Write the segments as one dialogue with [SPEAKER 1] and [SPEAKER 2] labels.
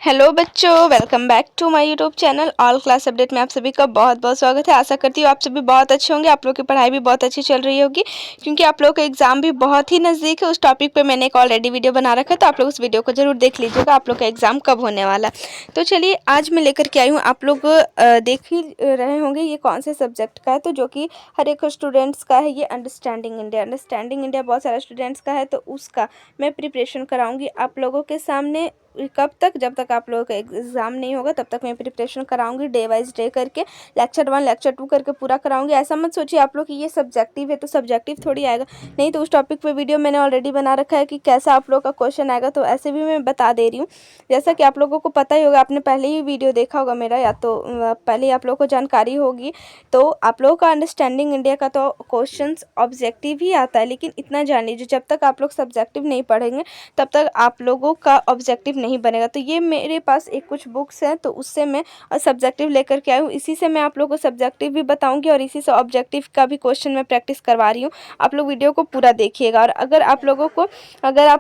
[SPEAKER 1] Hello बच्चों, welcome back to my YouTube channel all class update में आप सभी का बहुत बहुत स्वागत है। आशा करती हूँ आप सभी बहुत अच्छे होंगे। आप लोग की पढ़ाई भी बहुत अच्छी चल रही होगी क्योंकि आप लोग का एग्जाम भी बहुत ही नज़दीक है। उस टॉपिक पे मैंने एक ऑलरेडी वीडियो बना रखा है, तो आप लोग उस वीडियो को जरूर देख लीजिएगा। आप लोग का एग्जाम कब होने वाला है। तो चलिए आज मैं लेकर के आई हूँ। आप लोग देख ही रहे होंगे ये कौन से सब्जेक्ट का है, तो जो कि हर एक स्टूडेंट्स का है। ये अंडरस्टैंडिंग इंडिया बहुत सारे स्टूडेंट्स का है, तो उसका मैं प्रिपरेशन कराऊंगी आप लोगों के सामने। कब तक? जब तक आप लोगों का एग्ज़ाम नहीं होगा तब तक मैं प्रिपरेशन कराऊंगी, डे वाइज डे करके, लेक्चर 1 लेक्चर 2 करके पूरा कराऊंगी। ऐसा मत सोचिए आप लोग कि ये सब्जेक्टिव है तो सब्जेक्टिव थोड़ी आएगा, नहीं। तो उस टॉपिक पे वीडियो मैंने ऑलरेडी बना रखा है कि कैसा आप लोग का क्वेश्चन आएगा, तो ऐसे भी मैं बता दे रही हूँ। जैसा कि आप लोगों को पता ही होगा, आपने पहले ही वीडियो देखा होगा मेरा, या तो पहले ही आप लोगों को जानकारी होगी। तो आप लोगों का अंडरस्टैंडिंग इंडिया का तो क्वेश्चन ऑब्जेक्टिव ही आता है, लेकिन इतना जान लीजिए जब तक आप लोग सब्जेक्टिव नहीं पढ़ेंगे तब तक आप लोगों का ऑब्जेक्टिव नहीं बनेगा। तो ये मेरे पास एक कुछ बुक्स हैं, तो उससे मैं सब्जेक्टिव लेकर के आई हूँ। इसी से मैं आप लोगों को सब्जेक्टिव भी बताऊंगी और इसी से ऑब्जेक्टिव का भी क्वेश्चन मैं प्रैक्टिस करवा रही हूँ। आप लोग वीडियो को पूरा देखिएगा। और अगर आप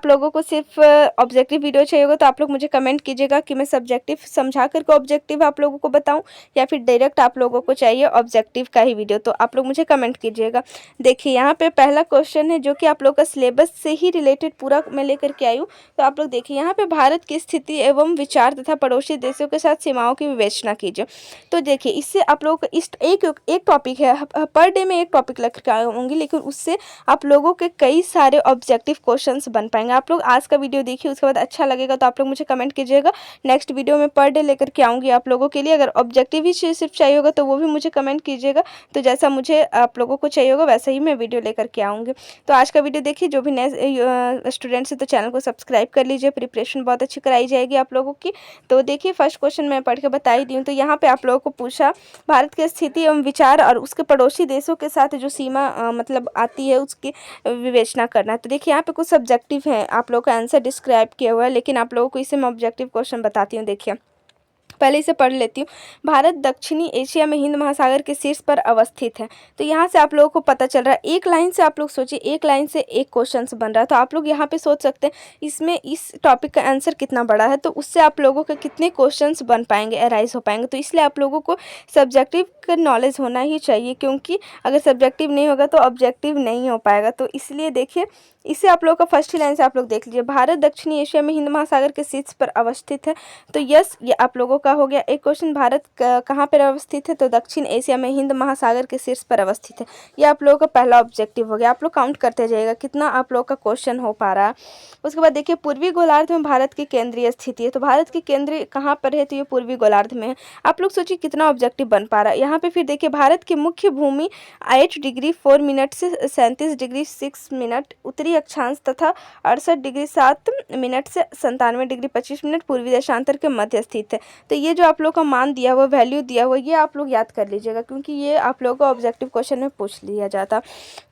[SPEAKER 1] लोगों को सिर्फ ऑब्जेक्टिव वीडियो चाहिए होगा तो आप लोग मुझे कमेंट कीजिएगा कि मैं सब्जेक्टिव समझा करके ऑब्जेक्टिव आप लोगों को बताऊँ, या फिर डायरेक्ट आप लोगों को चाहिए ऑब्जेक्टिव का ही वीडियो, तो आप लोग मुझे कमेंट कीजिएगा। देखिए यहाँ पे पहला क्वेश्चन है जो कि आप लोग का सिलेबस से ही रिलेटेड पूरा मैं लेकर के आई हूँ। तो आप लोग देखिए यहाँ पे भारत की स्थिति एवं विचार तथा पड़ोसी देशों के साथ सीमाओं की विवेचना कीजिए। तो देखिए इससे आप लोगों का इस एक टॉपिक है, पर डे में एक टॉपिक लेकर के आऊँगी, लेकिन उससे आप लोगों के कई सारे ऑब्जेक्टिव क्वेश्चंस बन पाएंगे। आप लोग आज का वीडियो देखिए, उसके बाद अच्छा लगेगा तो आप लोग मुझे कमेंट कीजिएगा। नेक्स्ट वीडियो में पर डे लेकर के आऊँगी आप लोगों के लिए। अगर ऑब्जेक्टिव ही सिर्फ चाहिए होगा तो वो भी मुझे कमेंट कीजिएगा। तो जैसा मुझे आप लोगों को चाहिए होगा वैसा ही मैं वीडियो लेकर के आऊँगी। तो आज का वीडियो देखिए, जो भी नए स्टूडेंट्स हैं तो चैनल को सब्सक्राइब कर लीजिए। प्रिपरेशन बहुत अच्छी कराई जाएगी आप लोगों की। तो देखिए फर्स्ट क्वेश्चन मैं पढ़ के बता ही दी हूँ। तो यहाँ पे आप लोगों को पूछा भारत की स्थिति एवं विचार और उसके पड़ोसी देशों के साथ जो सीमा मतलब आती है उसकी विवेचना करना है। तो देखिए यहाँ पे कुछ सब्जेक्टिव हैं, आप लोगों का आंसर डिस्क्राइब किया हुआ है, लेकिन आप लोगों को इसे मैं ऑब्जेक्टिव क्वेश्चन बताती हूँ। देखिए पहले इसे पढ़ लेती हूँ। भारत दक्षिणी एशिया में हिंद महासागर के शीर्ष पर अवस्थित है। तो यहाँ से आप लोगों को पता चल रहा है, एक लाइन से आप लोग सोचिए, एक लाइन से एक क्वेश्चन बन रहा है। तो आप लोग यहाँ पे सोच सकते हैं इसमें इस टॉपिक का आंसर कितना बड़ा है, तो उससे आप लोगों के कितने क्वेश्चंस बन पाएंगे, अराइज हो पाएंगे। तो इसलिए आप लोगों को सब्जेक्टिव का नॉलेज होना ही चाहिए, क्योंकि अगर सब्जेक्टिव नहीं होगा तो ऑब्जेक्टिव नहीं हो पाएगा। तो इसलिए देखिए इसे आप लोगों का फर्स्ट ही लाइन से आप लोग देख लीजिए, भारत दक्षिणी एशिया में हिंद महासागर के शीर्ष पर अवस्थित है। तो यस, ये आप लोगों का हो गया एक क्वेश्चन। भारत कहाँ पर अवस्थित है, तो दक्षिण एशिया में हिंद महासागर के शीर्ष पर अवस्थित है। ये आप लोगों का पहला ऑब्जेक्टिव हो गया। आप लोग काउंट करते जाइएगा कितना आप लोगों का क्वेश्चन हो पा रहा है। उसके बाद देखिए पूर्वी गोलार्ध में भारत की केंद्रीय स्थिति है। तो भारत की केंद्र कहाँ पर है, तो ये पूर्वी गोलार्ध में है। आप लोग सोचिए कितना ऑब्जेक्टिव बन पा रहा है यहाँ पे। फिर देखिए भारत की मुख्य भूमि 8 डिग्री 4 मिनट से 37 डिग्री 6 मिनट उत्तरी अक्षांश तथा 68 डिग्री 7 मिनट से 97 डिग्री 25 मिनट पूर्वी देशांतर के मध्य स्थित है। तो ये जो आप लोग का मान दिया हुआ, वैल्यू दिया हुआ, ये आप लोग याद कर लीजिएगा, क्योंकि ये आप लोगों को ऑब्जेक्टिव क्वेश्चन में पूछ लिया जाता।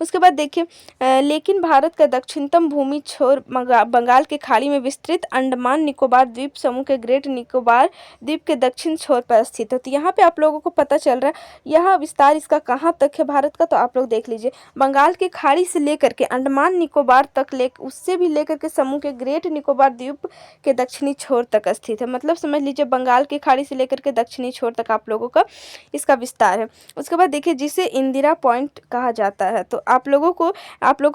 [SPEAKER 1] उसके बाद देखिए लेकिन भारत का दक्षिणतम भूमि छोर बंगाल के खाड़ी में विस्तृत अंडमान निकोबार द्वीप समूह के ग्रेट निकोबार द्वीप के दक्षिण छोर पर स्थित है। तो यहाँ पे आप लोगों को पता चल रहा है यहाँ विस्तार इसका कहाँ तक है भारत का। तो आप लोग देख लीजिए, बंगाल की खाड़ी से लेकर के अंडमान निकोबार तक उससे भी लेकर के समूह के ग्रेट निकोबार द्वीप के दक्षिणी छोर तक स्थित है। मतलब समझ लीजिए बंगाल की खाड़ी से लेकर के दक्षिणी छोर तक आप लोगों का इसका विस्तार है। उसके बाद देखिए जिसे इंदिरा पॉइंट कहा जाता है। तो आप लोगों को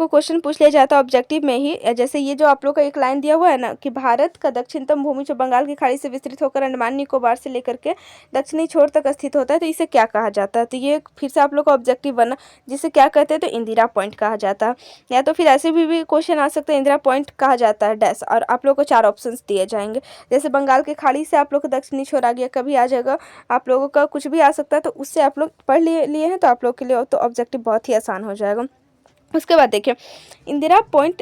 [SPEAKER 1] क्वेश्चन पूछ लिया जाता है ऑब्जेक्टिव में ही। जैसे ये जो आप लोग का एक लाइन दिया हुआ है ना कि भारत का दक्षिणतम भूमि जो बंगाल की खाड़ी से विस्तृत होकर अंडमान निकोबार से लेकर के दक्षिणी छोर तक स्थित होता है, तो इसे क्या कहा जाता है। तो ये फिर से आप लोग का ऑब्जेक्टिव बना, जिसे क्या कहते हैं, तो इंदिरा पॉइंट कहा जाता है। या तो फिर ऐसे भी क्वेश्चन आ सकते हैं, इंदिरा पॉइंट कहा जाता है डैश, और आप लोग को 4 ऑप्शंस दिए जाएंगे। जैसे बंगाल की खाड़ी से आप लोग का दक्षिणी छोर आ गया, कभी आ जाएगा, आप लोगों का कुछ भी आ सकता है। तो उससे आप लोग पढ़ लिए हैं, तो आप लोग के लिए तो ऑब्जेक्टिव बहुत ही आसान हो जाएगा। उसके बाद देखिए इंदिरा पॉइंट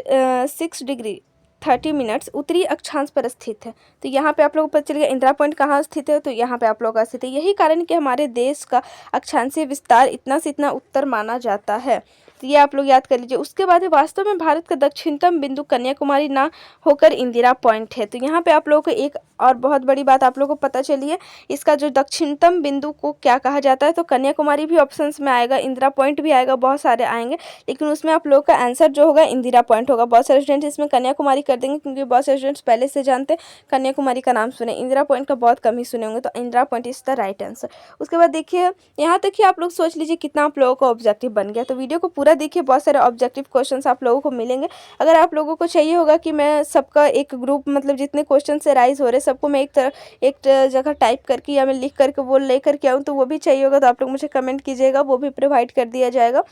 [SPEAKER 1] 6 डिग्री 30 मिनट्स उत्तरी अक्षांश पर स्थित है। तो यहाँ पे आप लोगों को पता चल गया इंदिरा पॉइंट कहाँ स्थित है, तो यहाँ पे आप लोगों का स्थित है। यही कारण कि हमारे देश का अक्षांशीय विस्तार इतना से इतना उत्तर माना जाता है। तो ये आप लोग याद कर लीजिए। उसके बाद है वास्तव में भारत का दक्षिणतम बिंदु कन्याकुमारी ना होकर इंदिरा पॉइंट है। तो यहाँ पे आप लोगों को एक और बहुत बड़ी बात आप लोगों को पता चली है, इसका जो दक्षिणतम बिंदु को क्या कहा जाता है। तो कन्याकुमारी भी ऑप्शंस में आएगा, इंदिरा पॉइंट भी आएगा, बहुत सारे आएंगे, लेकिन उसमें आप लोगों का आंसर जो होगा इंदिरा पॉइंट होगा। बहुत सारे स्टूडेंट्स इसमें कन्याकुमारी कर देंगे, क्योंकि बहुत सारे स्टूडेंट्स पहले से जानते हैं, कन्याकुमारी का नाम सुने, इंदिरा पॉइंट का बहुत कम ही सुने होंगे। तो Indira point is the right answer. उसके बाद देखिए, यहाँ तक ही आप लोग सोच लीजिए कितना आप लोगों का ऑब्जेक्टिव बन गया। तो वीडियो को पूरा देखिए, बहुत सारे ऑब्जेक्टिव क्वेश्चंस आप लोगों को मिलेंगे। अगर आप लोगों को चाहिए होगा कि मैं सबका एक ग्रुप, मतलब जितने क्वेश्चन से राइज हो रहे सबको मैं एक जगह टाइप करके या मैं लिख करके वो लेकर के आऊँ, तो वो भी चाहिए होगा, तो आप लोग मुझे कमेंट कीजिएगा, वो भी प्रोवाइड कर दिया जाएगा।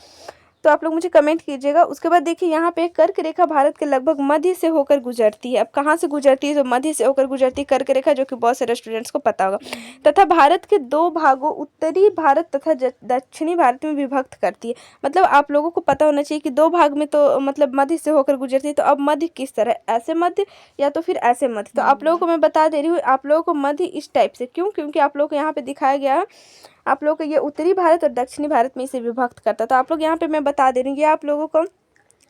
[SPEAKER 1] तो आप लोग मुझे कमेंट कीजिएगा। उसके बाद देखिए, यहाँ पे कर्क रेखा भारत के लगभग मध्य से होकर गुजरती है। अब कहाँ से गुजरती है? तो मध्य से होकर गुजरती है कर्क रेखा, जो कि बहुत सारे स्टूडेंट्स को पता होगा। तथा भारत के दो भागों, उत्तरी भारत तथा दक्षिणी भारत में विभक्त करती है। मतलब आप लोगों को पता होना चाहिए कि दो भाग में तो मतलब मध्य से होकर गुजरती है। तो अब मध्य किस तरह, ऐसे मध्य या तो फिर ऐसे मध्य। तो आप लोगों को मैं बता दे रही हूँ, आप लोगों को मध्य इस टाइप से। क्यों? क्योंकि आप लोगों को यहाँ पे दिखाया गया है, आप लोगों को ये उत्तरी भारत और दक्षिणी भारत में इसे विभक्त करता है। तो आप लोग यहाँ पे मैं बता दे रही हूँ, ये आप लोगों को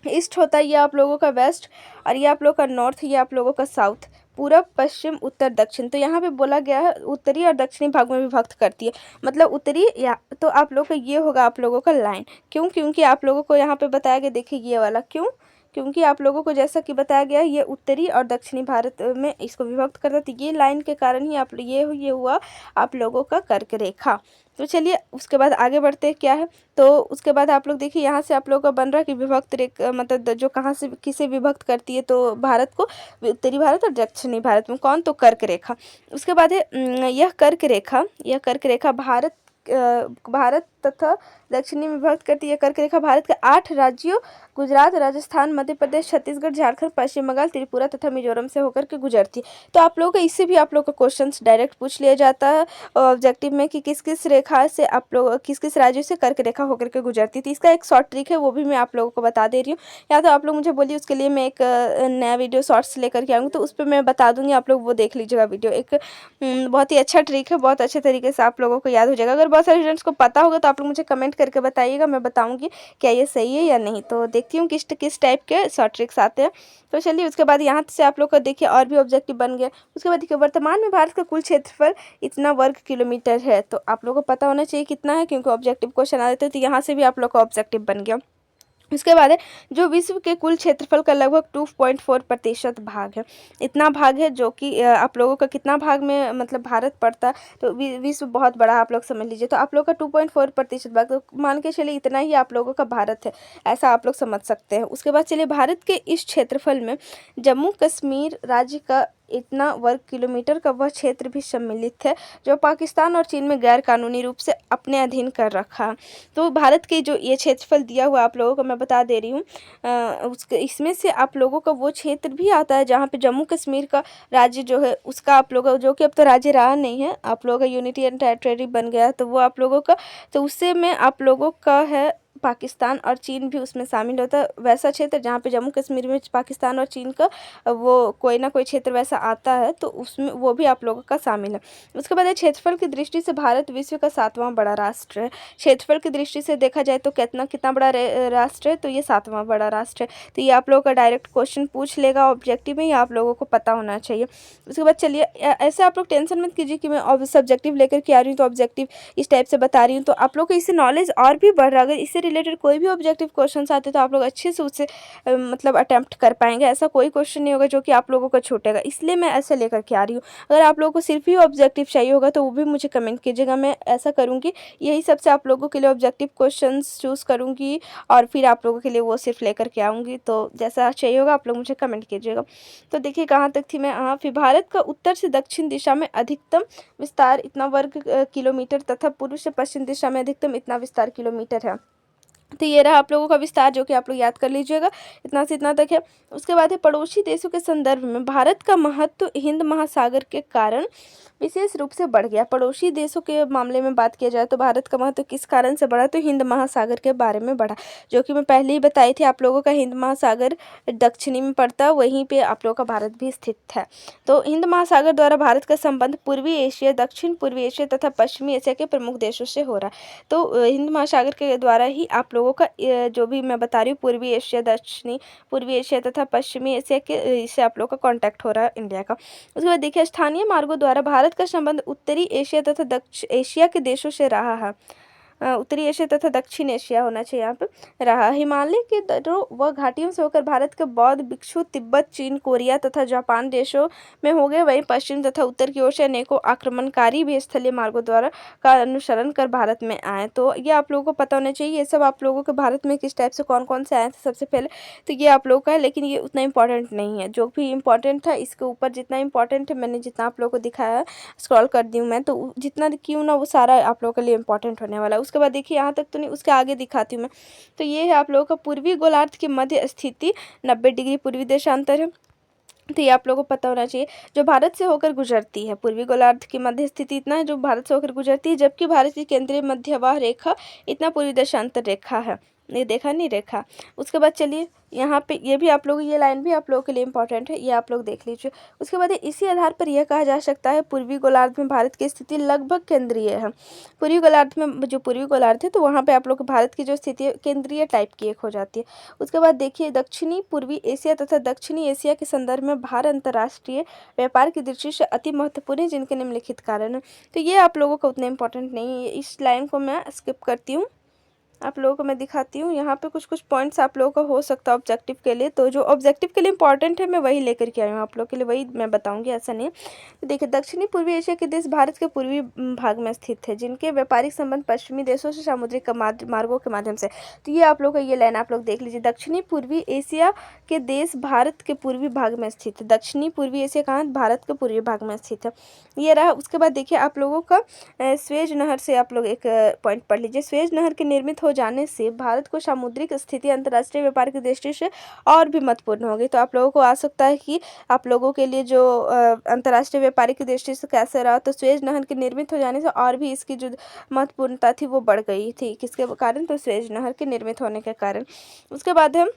[SPEAKER 1] ईस्ट होता है, ये आप लोगों का वेस्ट, और ये आप लोगों का नॉर्थ, ये आप लोगों का साउथ, पूरब, पश्चिम, उत्तर, दक्षिण। तो यहाँ पे बोला गया है उत्तरी और दक्षिणी भाग में विभक्त करती है, मतलब उत्तरी या तो आप लोगों का ये होगा आप लोगों का लाइन। क्यों? क्योंकि आप लोगों को यहाँ पे बताया गया, देखिए ये वाला। क्यों? क्योंकि आप लोगों को जैसा कि बताया गया है, ये उत्तरी और दक्षिणी भारत में इसको विभक्त करता है। तो ये लाइन के कारण ही आप ये हुआ आप लोगों का कर्क रेखा। तो चलिए उसके बाद आगे बढ़ते हैं क्या है। तो उसके बाद आप लोग देखिए, यहाँ से आप लोगों का बन रहा है कि विभक्त रेखा मतलब जो कहाँ से किसे विभक्त करती है, तो भारत को उत्तरी भारत और दक्षिणी भारत में। कौन? तो कर्क रेखा। उसके बाद है यह कर्क रेखा भारत तथा दक्षिणी में विभक्त करती है। कर्क रेखा भारत के 8 राज्यों गुजरात, राजस्थान, मध्य प्रदेश, छत्तीसगढ़, झारखंड, पश्चिम बंगाल, त्रिपुरा तथा मिजोरम से होकर के गुजरती है। तो आप लोगों को इससे भी आप लोग का क्वेश्चंस डायरेक्ट पूछ लिया जाता है ऑब्जेक्टिव में कि किस किस रेखा से आप लोग किस किस राज्यों से कर्क रेखा होकर के गुजरती थी। इसका एक शॉर्ट ट्रिक है, वो भी मैं आप लोगों को बता दे रही हूँ। या तो आप लोग मुझे बोलिए, उसके लिए मैं एक नया वीडियो शॉर्ट्स लेकर के आऊँगी, तो उस पर मैं बता दूँगी, आप लोग वो देख लीजिएगा वीडियो। एक बहुत ही अच्छा ट्रिक है, बहुत अच्छे तरीके से आप लोगों को याद हो जाएगा। अगर बहुत सारे स्टूडेंट्स को पता होगा तो आप लोग मुझे कमेंट करके बताइएगा, मैं बताऊँगी क्या ये सही है या नहीं। तो देखती हूँ किस टाइप के शॉर्ट ट्रिक्स आते हैं। तो चलिए उसके बाद यहाँ से आप लोग का देखिए और भी ऑब्जेक्टिव बन गया। उसके बाद देखिए, वर्तमान में भारत का कुल क्षेत्रफल इतना वर्ग किलोमीटर है। तो आप लोगों को पता होना चाहिए कितना है, क्योंकि ऑब्जेक्टिव क्वेश्चन आ जाते हैं। तो यहाँ से भी आप लोग का ऑब्जेक्टिव बन गया। उसके बाद है, जो विश्व के कुल क्षेत्रफल का लगभग 2.4% भाग है। इतना भाग है, जो कि आप लोगों का कितना भाग में मतलब भारत पड़ता है। तो विश्व बहुत बड़ा आप लोग समझ लीजिए। तो आप लोग का 2.4% भाग, तो मान के चलिए इतना ही आप लोगों का भारत है, ऐसा आप लोग समझ सकते हैं। उसके बाद चलिए, भारत के इस क्षेत्रफल में जम्मू कश्मीर राज्य का इतना वर्ग किलोमीटर का वह क्षेत्र भी सम्मिलित है, जो पाकिस्तान और चीन में गैर कानूनी रूप से अपने अधीन कर रखा। तो भारत के जो ये क्षेत्रफल दिया हुआ आप लोगों को मैं बता दे रही हूँ, उसके इसमें से आप लोगों का वो क्षेत्र भी आता है जहाँ पे जम्मू कश्मीर का राज्य जो है उसका आप लोगों, जो कि अब तो राज्य रहा नहीं है, आप लोगों का यूनिटी एंड टेरिटरी बन गया, तो वो आप लोगों का, तो उससे में आप लोगों का है पाकिस्तान और चीन भी उसमें शामिल होता है। वैसा क्षेत्र जहाँ पे जम्मू कश्मीर में पाकिस्तान और चीन का वो कोई ना कोई क्षेत्र वैसा आता है, तो उसमें वो भी आप लोगों का शामिल है। उसके बाद क्षेत्रफल की दृष्टि से भारत विश्व का 7वां बड़ा राष्ट्र है। क्षेत्रफल की दृष्टि से देखा जाए तो कितना बड़ा राष्ट्र है, तो ये 7वां बड़ा राष्ट्र है। तो ये आप लोगों का डायरेक्ट क्वेश्चन पूछ लेगा ऑब्जेक्टिव में, ये आप लोगों को पता होना चाहिए। उसके बाद चलिए, ऐसे आप लोग टेंशन मत कीजिए कि मैं सब्जेक्टिव लेकर के आ रही हूँ तो ऑब्जेक्टिव इस टाइप से बता रही हूँ। तो आप लोग को इससे नॉलेज और भी बढ़ रहा है। अगर इससे रिलेटेड कोई भी ऑब्जेक्टिव क्वेश्चंस आते तो आप लोग अच्छे से उससे मतलब अटेम्प्ट कर पाएंगे। ऐसा कोई क्वेश्चन नहीं होगा जो कि आप लोगों का छूटेगा, इसलिए मैं ऐसे लेकर के आ रही हूँ। अगर आप लोगों को सिर्फ ही ऑब्जेक्टिव चाहिए होगा तो वो भी मुझे कमेंट कीजिएगा, मैं ऐसा करूँगी, यही सबसे आप लोगों के लिए ऑब्जेक्टिव क्वेश्चंस चूज़ करूँगी और फिर आप लोगों के लिए वो सिर्फ लेकर के आऊँगी। तो जैसा चाहिए होगा आप लोग मुझे कमेंट कीजिएगा। तो देखिए कहाँ तक थी मैं, हाँ, फिर भारत का उत्तर से दक्षिण दिशा में अधिकतम विस्तार इतना वर्ग किलोमीटर तथा पूर्व से पश्चिम दिशा में अधिकतम इतना विस्तार किलोमीटर है। तो ये रहा आप लोगों का विस्तार, जो कि आप लोग याद कर लीजिएगा, इतना से इतना तक है। उसके बाद है, पड़ोसी देशों के संदर्भ में भारत का महत्व हिंद महासागर के कारण विशेष रूप से बढ़ गया। पड़ोसी देशों के मामले में बात किया जाए तो भारत का महत्व किस कारण से बढ़ा, तो हिंद महासागर के बारे में बढ़ा, जो कि मैं पहले ही बताई थी आप लोगों का। हिंद महासागर दक्षिणी में पड़ता है, वहीं पे आप लोगों का भारत भी स्थित है। तो हिंद महासागर द्वारा भारत का संबंध पूर्वी एशिया, दक्षिण पूर्वी एशिया तथा पश्चिमी एशिया के प्रमुख देशों से हो रहा है। तो हिंद महासागर के द्वारा ही आप लोगों लोगों का जो भी मैं बता रही हूँ पूर्वी एशिया, दक्षिणी पूर्वी एशिया तथा पश्चिमी एशिया के इससे आप लोगों का कांटेक्ट हो रहा है इंडिया का। उसके बाद देखिए स्थानीय मार्गों द्वारा भारत का संबंध उत्तरी एशिया तथा दक्षिण एशिया के देशों से रहा है। उत्तरी एशिया तथा दक्षिण एशिया होना चाहिए यहाँ पे रहा। हिमालय के तटों व घाटियों से होकर भारत के बौद्ध भिक्षु तिब्बत, चीन, कोरिया तथा जापान देशों में हो गए। वहीं पश्चिम तथा उत्तर की ओर से अनेकों आक्रमणकारी भी स्थलीय मार्गों द्वारा का अनुसरण कर भारत में आए। तो ये आप लोगों को पता होना चाहिए, ये सब आप लोगों के भारत में किस टाइप से कौन कौन से आए थे सबसे पहले, तो ये आप लोगों का है, लेकिन ये उतना इंपॉर्टेंट नहीं है। जो भी इंपॉर्टेंट था इसके ऊपर जितना इंपॉर्टेंट है मैंने जितना आप लोगों को दिखाया है, स्क्रॉल कर दी हूँ मैं, तो जितना क्यों ना वो सारा आप लोगों के लिए इंपॉर्टेंट होने वाला है। उसके बाद देखिए यहाँ तक तो नहीं, उसके आगे दिखाती हूँ मैं। तो ये है आप लोगों का पूर्वी गोलार्ध की मध्य स्थिति 90 डिग्री पूर्वी देशांतर है। तो ये आप लोगों को पता होना चाहिए, जो भारत से होकर गुजरती है। पूर्वी गोलार्ध की मध्य स्थिति इतना है जो भारत से होकर गुजरती है, जबकि भारत की केंद्रीय मध्यवाह रेखा इतना पूर्वी देशांतर रेखा है। ये देखा नहीं रेखा। उसके बाद चलिए यहाँ पे ये भी आप लोग, ये लाइन भी आप लोगों के लिए इंपॉर्टेंट है, ये आप लोग देख लीजिए। उसके बाद इसी आधार पर यह कहा जा सकता है पूर्वी गोलार्ध में भारत की स्थिति लगभग केंद्रीय है। पूर्वी गोलार्ध में जो पूर्वी गोलार्ध है तो वहाँ पे आप लोग भारत की जो स्थिति है केंद्रीय टाइप की एक हो जाती है। उसके बाद देखिए दक्षिणी पूर्वी एशिया तथा दक्षिणी एशिया के संदर्भ में भारत अंतर्राष्ट्रीय व्यापार की दृष्टि से अति महत्वपूर्ण है, जिनके निम्नलिखित कारण है। तो ये आप लोगों को उतना इंपॉर्टेंट नहीं है, इस लाइन को मैं स्किप करती हूँ। आप लोगों को मैं दिखाती हूँ यहाँ पे कुछ कुछ पॉइंट्स आप लोगों का हो सकता है ऑब्जेक्टिव के लिए, तो जो ऑब्जेक्टिव के लिए इंपॉर्टेंट है मैं वही लेकर के आई हूँ आप लोगों के लिए, वही मैं बताऊंगी, ऐसा नहीं है। तो देखिए दक्षिणी पूर्वी एशिया के देश भारत के पूर्वी भाग में स्थित है, जिनके व्यापारिक संबंध पश्चिमी देशों से सामुद्रिक मार्गों के माध्यम से। तो ये आप लोग का ये लाइन आप लोग देख लीजिए, दक्षिणी पूर्वी एशिया के देश भारत के पूर्वी भाग में स्थित है। दक्षिणी पूर्वी एशिया कहाँ, भारत के पूर्वी भाग में स्थित है, ये रहा। उसके बाद देखिए आप लोगों का स्वेज नहर से आप लोग एक पॉइंट पढ़ लीजिए। स्वेज नहर के निर्मित हो जाने से भारत को सामुद्रिक स्थिति अंतर्राष्ट्रीय व्यापार की दृष्टि से और भी महत्वपूर्ण होगी। तो आप लोगों को आ सकता है कि आप लोगों के लिए जो अंतर्राष्ट्रीय व्यापार की दृष्टि से कैसे रहा, तो स्वेज नहर के निर्मित हो जाने से और भी इसकी जो महत्वपूर्णता थी वो बढ़ गई थी। किसके कारण, तो स्वेज नहर के निर्मित होने के कारण। उसके बाद हम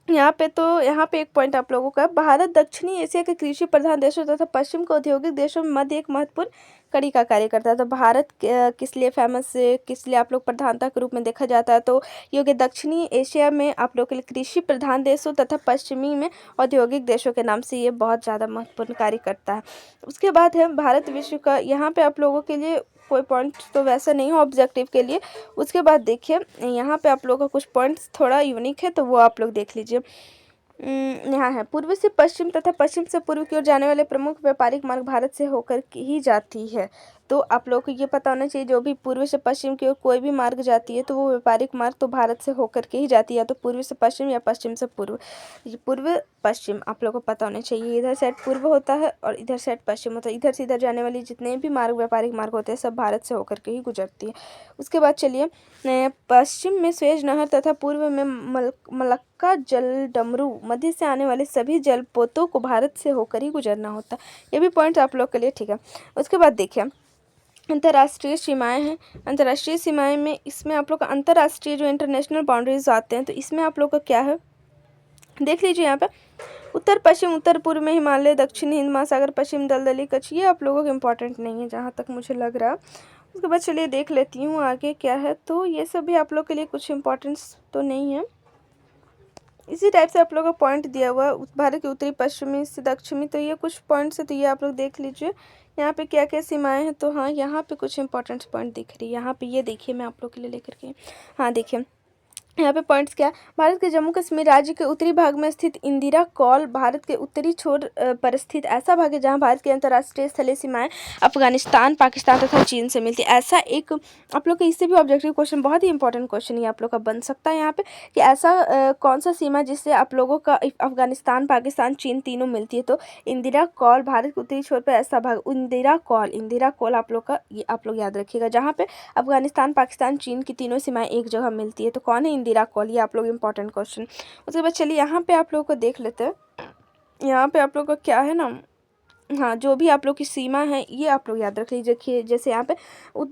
[SPEAKER 1] यहाँ पे एक पॉइंट आप लोगों का, भारत दक्षिणी एशिया के कृषि प्रधान देशों तथा पश्चिम के औद्योगिक देशों में मध्य एक महत्वपूर्ण कड़ी का कार्य करता है। तो भारत किस लिए फेमस है, किस लिए आप लोग प्रधानता के रूप में देखा जाता है, तो ये हो गया दक्षिणी एशिया में आप लोग के लिए कृषि प्रधान देशों तथा पश्चिमी में औद्योगिक देशों के नाम से ये बहुत ज़्यादा महत्वपूर्ण कार्य करता है। उसके बाद है भारत विश्व का, यहाँ पे आप लोगों के लिए कोई पॉइंट तो वैसा नहीं हो ऑब्जेक्टिव के लिए। उसके बाद देखिए यहाँ पे आप लोगों का कुछ पॉइंट्स थोड़ा यूनिक है, तो वो आप लोग देख लीजिए। यहाँ है पूर्व से पश्चिम तथा पश्चिम से पूर्व की ओर जाने वाले प्रमुख व्यापारिक मार्ग भारत से होकर ही जाती है। तो आप लोगों को ये पता होना चाहिए, जो भी पूर्व से पश्चिम की ओर कोई भी मार्ग जाती है तो वो व्यापारिक मार्ग तो भारत से होकर के ही जाती है, तो पूर्व से पश्चिम या पश्चिम से पूर्व। ये पूर्व पश्चिम आप लोगों को पता होना चाहिए, इधर साइड पूर्व होता है और इधर साइड पश्चिम होता है। इधर से इधर जाने वाली जितने भी मार्ग व्यापारिक मार्ग होते हैं सब भारत से होकर के ही गुजरती है। उसके बाद चलिए पश्चिम में स्वेज नहर तथा पूर्व में मलक्का जल डमरू, मध्य से आने वाले सभी जलपोतों को भारत से होकर ही गुजरना होता है। ये भी पॉइंट आप लोग के लिए ठीक है। उसके बाद देखिए अंतर्राष्ट्रीय सीमाएं हैं। अंतर्राष्ट्रीय सीमाएं में इसमें आप लोग का अंतर्राष्ट्रीय जो इंटरनेशनल बाउंड्रीज आते हैं, तो इसमें आप लोग का क्या है देख लीजिए। यहाँ पे उत्तर पश्चिम, उत्तर पूर्व में हिमालय, दक्षिण हिंद महासागर, पश्चिम दलदली कच्छ, ये आप लोगों को इम्पोर्टेंट नहीं है जहाँ तक मुझे लग रहा है। उसके बाद चलिए देख लेती हूँ आगे क्या है, तो ये सब भी आप लोग के लिए कुछ इम्पोर्टेंस तो नहीं है। इसी टाइप से आप लोगों का पॉइंट दिया हुआ है भारत के उत्तरी पश्चिमी से दक्षिणी, तो ये कुछ पॉइंट्स है, तो ये आप लोग देख लीजिए यहाँ पे क्या क्या सीमाएं हैं। तो हाँ यहाँ पे कुछ इंपॉर्टेंट पॉइंट दिख रही है, यहाँ पे ये देखिए मैं आप लोग के लिए लेकर के, हाँ देखिए यहाँ पे पॉइंट्स क्या, भारत के जम्मू कश्मीर राज्य के उत्तरी भाग में स्थित इंदिरा कॉल भारत के उत्तरी छोर पर स्थित ऐसा भाग है जहाँ भारत की अंतर्राष्ट्रीय स्थलीय सीमाएं अफगानिस्तान, पाकिस्तान तथा चीन से मिलती है। ऐसा एक आप लोग का इससे भी ऑब्जेक्टिव क्वेश्चन, बहुत ही इंपॉर्टेंट क्वेश्चन ये आप लोग का बन सकता है यहाँ पे, कि ऐसा कौन सा सीमा जिससे आप लोगों का अफगानिस्तान, पाकिस्तान, चीन तीनों मिलती है। तो इंदिरा कॉल भारत के उत्तरी छोर पर ऐसा भाग, इंदिरा कॉल आप लोग का ये आप लोग याद रखिएगा, जहाँ पे अफगानिस्तान, पाकिस्तान, चीन की तीनों सीमाएं एक जगह मिलती है। तो कौन है इंदिरा कॉल, ये आप लोग इंपॉर्टेंट क्वेश्चन। उसके बाद चलिए यहाँ पे आप लोगों को देख लेते हैं, यहाँ पे आप लोग का क्या है ना, हाँ, जो भी आप लोग की सीमा है ये आप लोग याद रख लीजिए। देखिए जैसे यहाँ पे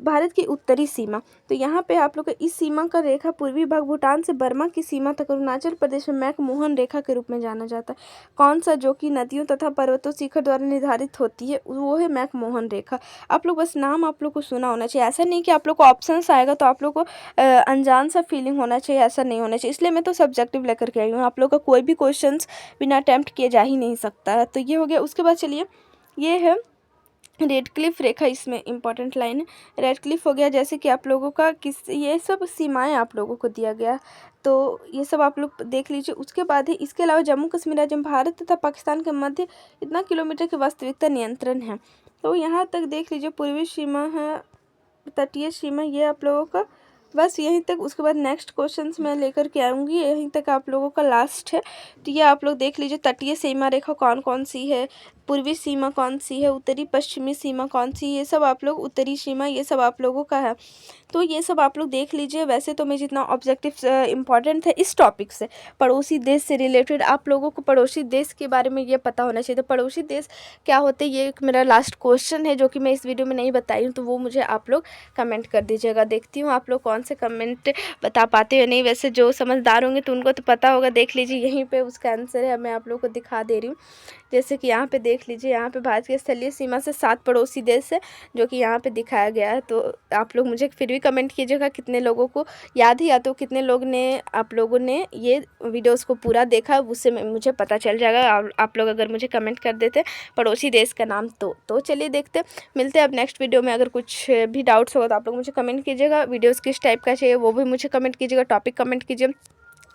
[SPEAKER 1] भारत की उत्तरी सीमा, तो यहाँ पे आप लोग का इस सीमा का रेखा पूर्वी भाग भूटान से बर्मा की सीमा तक अरुणाचल प्रदेश में मैकमोहन रेखा के रूप में जाना जाता है। कौन सा, जो कि नदियों तथा पर्वतों शिखर द्वारा निर्धारित होती है, वो है मैकमोहन रेखा। आप लोग बस नाम आप लोग को सुना होना चाहिए, ऐसा नहीं कि आप लोग को ऑप्शंस आएगा तो आप लोग को अनजान सा फीलिंग होना चाहिए, ऐसा नहीं होना चाहिए। इसलिए मैं तो सब्जेक्टिव लेकर के आई हूँ, आप लोग का कोई भी क्वेश्चन बिना अटेम्प्ट किए जा ही नहीं सकता है। तो ये हो गया। उसके बाद चलिए, ये है रेड क्लिफ रेखा, इसमें इंपॉर्टेंट लाइन है। रेड क्लिफ हो गया, जैसे कि आप लोगों का ये सब सीमाएं आप लोगों को दिया गया, तो ये सब आप लोग देख लीजिए। उसके बाद है, इसके अलावा जम्मू कश्मीर राज्य में भारत तथा पाकिस्तान के मध्य इतना किलोमीटर की वास्तविकता नियंत्रण है, तो यहाँ तक देख लीजिए। पूर्वी सीमा है, तटीय सीमा, ये आप लोगों का बस यहीं तक। उसके बाद नेक्स्ट क्वेश्चंस मैं लेकर के आऊँगी, यहीं तक आप लोगों का लास्ट है। तो ये आप लोग देख लीजिए, तटीय सीमा रेखा कौन कौन सी है, पूर्वी सीमा कौन सी है, उत्तरी पश्चिमी सीमा कौन सी, ये सब आप लोग, उत्तरी सीमा, ये सब आप लोगों का है। तो ये सब आप लोग देख लीजिए। वैसे तो मैं जितना ऑब्जेक्टिव इंपॉर्टेंट है इस टॉपिक से, पड़ोसी देश से रिलेटेड, आप लोगों को पड़ोसी देश के बारे में ये पता होना चाहिए। तो पड़ोसी देश क्या होते हैं, ये एक मेरा लास्ट क्वेश्चन है जो कि मैं इस वीडियो में नहीं बताई हूँ, तो वो मुझे आप लोग कमेंट कर दीजिएगा। देखती हूँ आप लोग कौन से कमेंट बता पाते हो नहीं। वैसे जो समझदार होंगे तो उनको तो पता होगा। देख लीजिए, यहीं पे उसका आंसर है, मैं आप लोग को दिखा दे रही हूँ। जैसे कि यहाँ पे देख लीजिए, यहाँ पे भारत की स्थलीय सीमा से 7 पड़ोसी देश है, जो कि यहाँ पे दिखाया गया है। तो आप लोग मुझे फिर भी कमेंट कीजिएगा कितने लोगों को याद है, या तो कितने लोग ने, आप लोगों ने ये वीडियोस को पूरा देखा, उससे मुझे पता चल जाएगा। और आप लोग अगर मुझे कमेंट कर देते पड़ोसी देश का नाम, तो चलिए देखते मिलते हैं अब नेक्स्ट वीडियो में। अगर कुछ भी डाउट्स होगा तो आप लोग मुझे कमेंट कीजिएगा। वीडियोस किस टाइप का चाहिए वो भी मुझे कमेंट कीजिएगा, टॉपिक कमेंट कीजिए।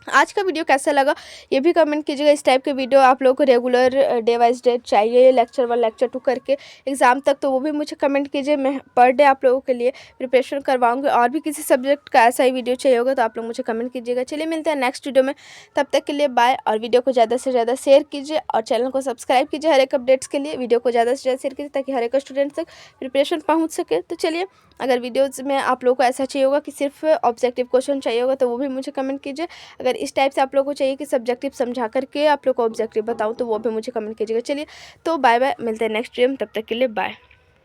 [SPEAKER 1] आज का वीडियो कैसा लगा ये भी कमेंट कीजिएगा। इस टाइप के वीडियो आप लोगों को रेगुलर डे वाइज डे चाहिए, लेक्चर 1 लेक्चर 2 करके एग्जाम तक, तो वो भी मुझे कमेंट कीजिए। मैं पर डे आप लोगों के लिए प्रिपरेशन करवाऊंगी। और भी किसी सब्जेक्ट का ऐसा ही वीडियो चाहिए होगा तो आप लोग मुझे कमेंट कीजिएगा। चलिए मिलते हैं नेक्स्ट वीडियो में, तब तक के लिए बाय। और वीडियो को ज़्यादा से ज़्यादा शेयर कीजिए और चैनल को सब्सक्राइब कीजिए। हर एक अपडेट्स के लिए वीडियो को ज़्यादा से ज़्यादा शेयर कीजिए, ताकि हर एक स्टूडेंट तक प्रिपरेशन पहुँच सके। तो चलिए, अगर वीडियोज़ में आप लोगों को ऐसा चाहिए होगा कि सिर्फ ऑब्जेक्टिव क्वेश्चन चाहिए होगा तो वो भी मुझे कमेंट कीजिए। अगर इस टाइप से आप लोगों को चाहिए कि सब्जेक्टिव समझा करके आप लोग को ऑब्जेक्टिव बताऊं तो वो भी मुझे कमेंट कीजिएगा। चलिए, तो बाय बाय, मिलते हैं नेक्स्ट वीडियो में, तब तक के लिए बाय।